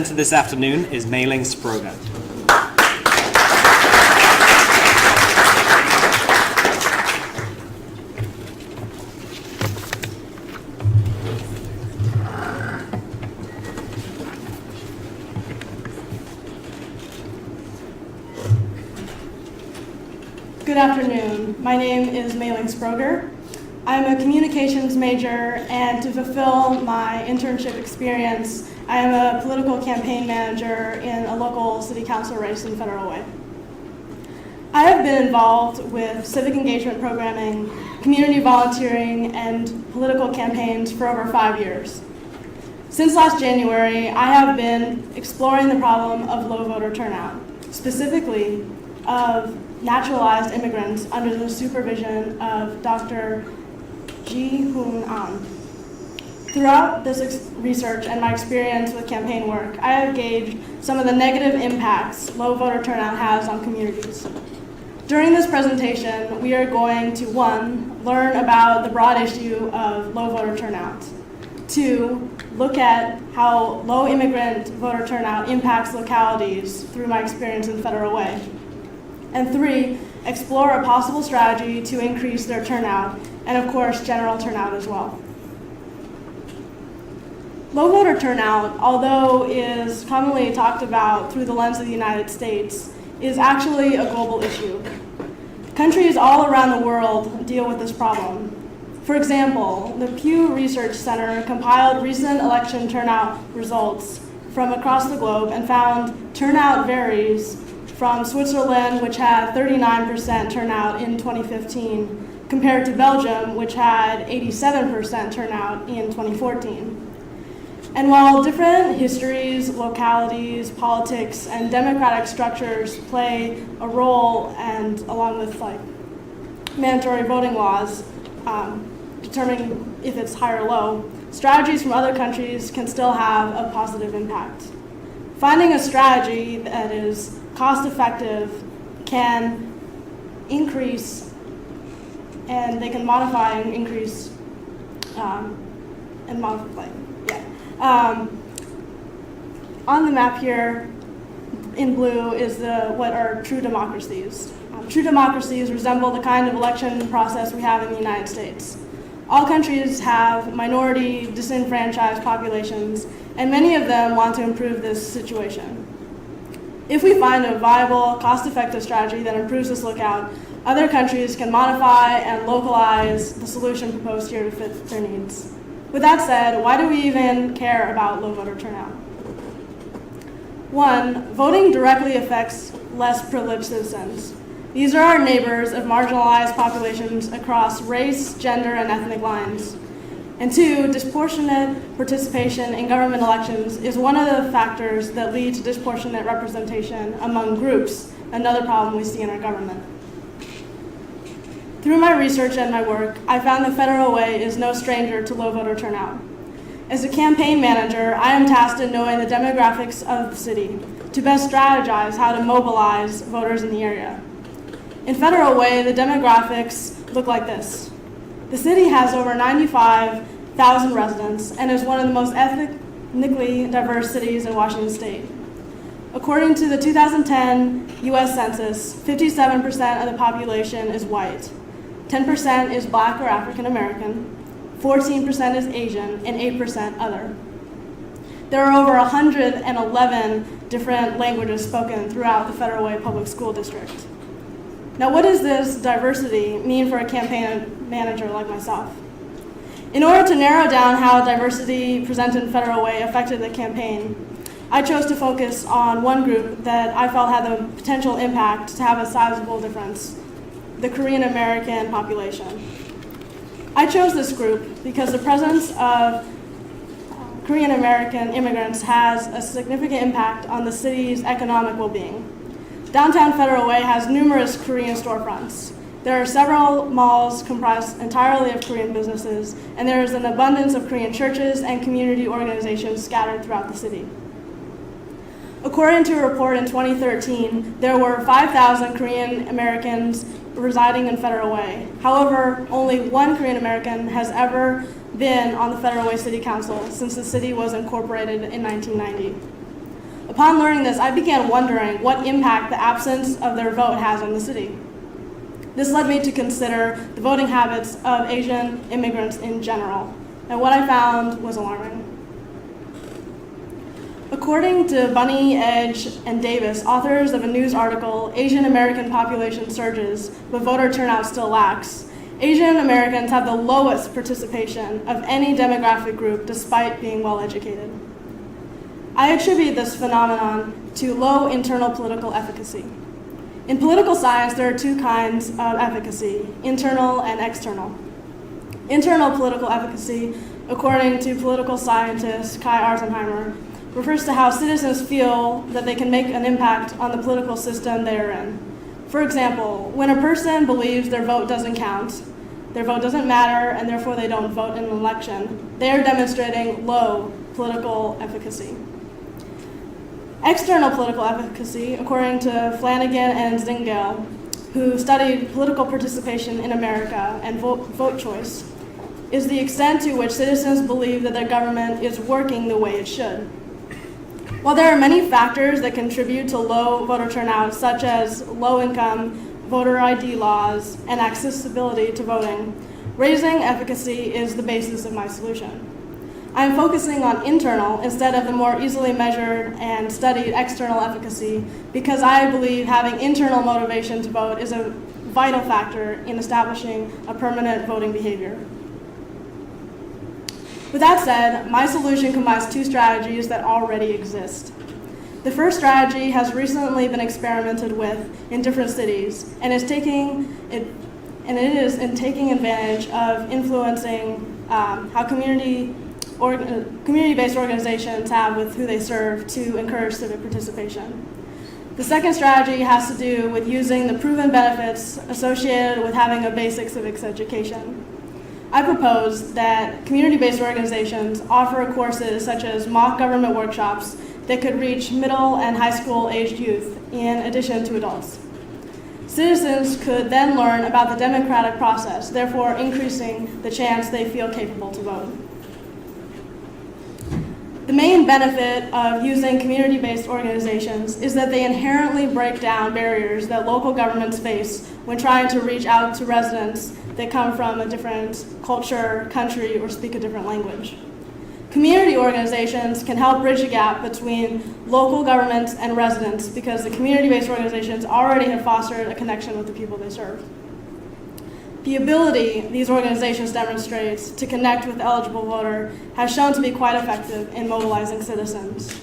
presenter this afternoon is Mei-Ling Sproger. Good afternoon. My name is Mei-Ling Sproger. I'm a communications major, and to fulfill my internship experience, I am a political campaign manager in a local city council race in Federal Way. I have been involved with civic engagement programming, community volunteering, and political campaigns for over 5 years. Since last January, I have been exploring the problem of low voter turnout, specifically of naturalized immigrants under the supervision of Dr. Ji-Hoon An. Throughout this research and my experience with campaign work, I have gauged some of the negative impacts low voter turnout has on communities. During this presentation, we are going to, 1, learn about the broad issue of low voter turnout. 2, look at how low immigrant voter turnout impacts localities through my experience in Federal Way. And 3, explore a possible strategy to increase their turnout, and of course, general turnout as well. Low voter turnout, although is commonly talked about through the lens of the United States, is actually a global issue. Countries all around the world deal with this problem. For example, the Pew Research Center compiled recent election turnout results from across the globe and found turnout varies from Switzerland, which had 39% turnout in 2015, compared to Belgium, which had 87% turnout in 2014. And while different histories, localities, politics, and democratic structures play a role, and along with mandatory voting laws determining if it's high or low, strategies from other countries can still have a positive impact. Finding a strategy that is cost-effective can increase, and they can modify and increase and modify. On the map here in blue is what are true democracies. True democracies resemble the kind of election process we have in the United States. All countries have minority, disenfranchised populations, and many of them want to improve this situation. If we find a viable, cost-effective strategy that improves this lookout, other countries can modify and localize the solution proposed here to fit their needs. With that said, why do we even care about low voter turnout? 1, voting directly affects less privileged citizens. These are our neighbors of marginalized populations across race, gender, and ethnic lines. And 2, disproportionate participation in government elections is one of the factors that lead to disproportionate representation among groups, another problem we see in our government. Through my research and my work, I found the Federal Way is no stranger to low voter turnout. As a campaign manager, I am tasked in knowing the demographics of the city to best strategize how to mobilize voters in the area. In Federal Way, the demographics look like this. The city has over 95,000 residents and is one of the most ethnically diverse cities in Washington state. According to the 2010 U.S. Census, 57% of the population is white, 10% is Black or African American, 14% is Asian, and 8% other. There are over 111 different languages spoken throughout the Federal Way Public School District. Now, what does this diversity mean for a campaign manager like myself? In order to narrow down how diversity presented in Federal Way affected the campaign, I chose to focus on one group that I felt had the potential impact to have a sizable difference: the Korean American population. I chose this group because the presence of Korean American immigrants has a significant impact on the city's economic well-being. Downtown Federal Way has numerous Korean storefronts. There are several malls comprised entirely of Korean businesses, and there is an abundance of Korean churches and community organizations scattered throughout the city. According to a report in 2013, there were 5,000 Korean Americans residing in Federal Way. However, only one Korean American has ever been on the Federal Way City Council since the city was incorporated in 1990. Upon learning this, I began wondering what impact the absence of their vote has on the city. This led me to consider the voting habits of Asian immigrants in general, and what I found was alarming. According to Bunny, Edge, and Davis, authors of a news article, Asian American Population Surges, but Voter Turnout Still Lacks, Asian Americans have the lowest participation of any demographic group despite being well educated. I attribute this phenomenon to low internal political efficacy. In political science, there are two kinds of efficacy, internal and external. Internal political efficacy, according to political scientist Kai Arzenheimer, refers to how citizens feel that they can make an impact on the political system they are in. For example, when a person believes their vote doesn't count, their vote doesn't matter, and therefore they don't vote in an election, they are demonstrating low political efficacy. External political efficacy, according to Flanagan and Zingale, who studied political participation in America and vote choice, is the extent to which citizens believe that their government is working the way it should. While there are many factors that contribute to low voter turnout, such as low income, voter ID laws, and accessibility to voting, raising efficacy is the basis of my solution. I am focusing on internal instead of the more easily measured and studied external efficacy because I believe having internal motivation to vote is a vital factor in establishing a permanent voting behavior. With that said, my solution combines two strategies that already exist. The first strategy has recently been experimented with in different cities and it is in taking advantage of influencing how community-based organizations have with who they serve to encourage civic participation. The second strategy has to do with using the proven benefits associated with having a basic civics education. I propose that community-based organizations offer courses such as mock government workshops that could reach middle and high school aged youth in addition to adults. Citizens could then learn about the democratic process, therefore increasing the chance they feel capable to vote. The main benefit of using community-based organizations is that they inherently break down barriers that local governments face when trying to reach out to residents that come from a different culture, country, or speak a different language. Community organizations can help bridge the gap between local governments and residents because the community-based organizations already have fostered a connection with the people they serve. The ability these organizations demonstrate to connect with the eligible voter has shown to be quite effective in mobilizing citizens.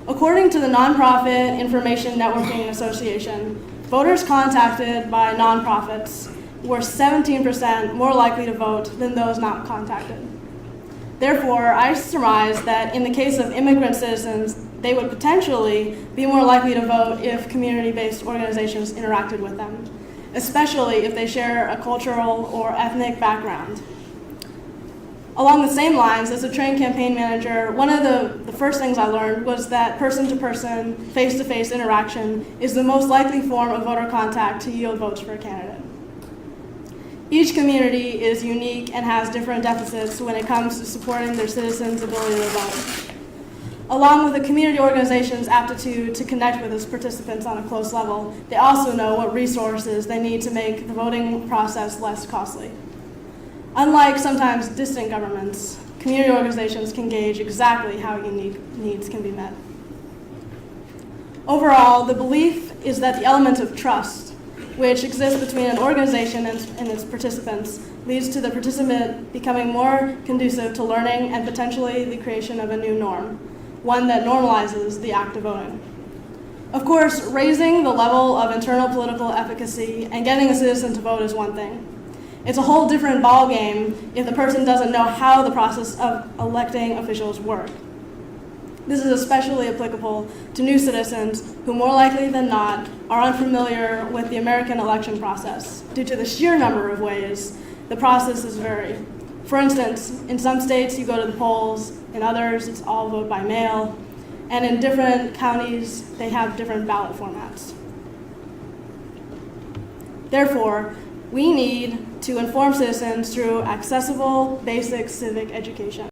According to the Nonprofit Information Networking Association, voters contacted by nonprofits were 17% more likely to vote than those not contacted. Therefore, I surmise that in the case of immigrant citizens, they would potentially be more likely to vote if community-based organizations interacted with them, especially if they share a cultural or ethnic background. Along the same lines, as a trained campaign manager, one of the first things I learned was that person-to-person, face-to-face interaction is the most likely form of voter contact to yield votes for a candidate. Each community is unique and has different deficits when it comes to supporting their citizens' ability to vote. Along with the community organization's aptitude to connect with its participants on a close level, they also know what resources they need to make the voting process less costly. Unlike sometimes distant governments, community organizations can gauge exactly how unique needs can be met. Overall, the belief is that the element of trust, which exists between an organization and its participants, leads to the participant becoming more conducive to learning and potentially the creation of a new norm, one that normalizes the act of voting. Of course, raising the level of internal political efficacy and getting a citizen to vote is one thing. It's a whole different ballgame if the person doesn't know how the process of electing officials work. This is especially applicable to new citizens who more likely than not are unfamiliar with the American election process due to the sheer number of ways the processes vary. For instance, in some states you go to the polls, in others it's all vote by mail, and in different counties they have different ballot formats. Therefore, we need to inform citizens through accessible, basic civic education.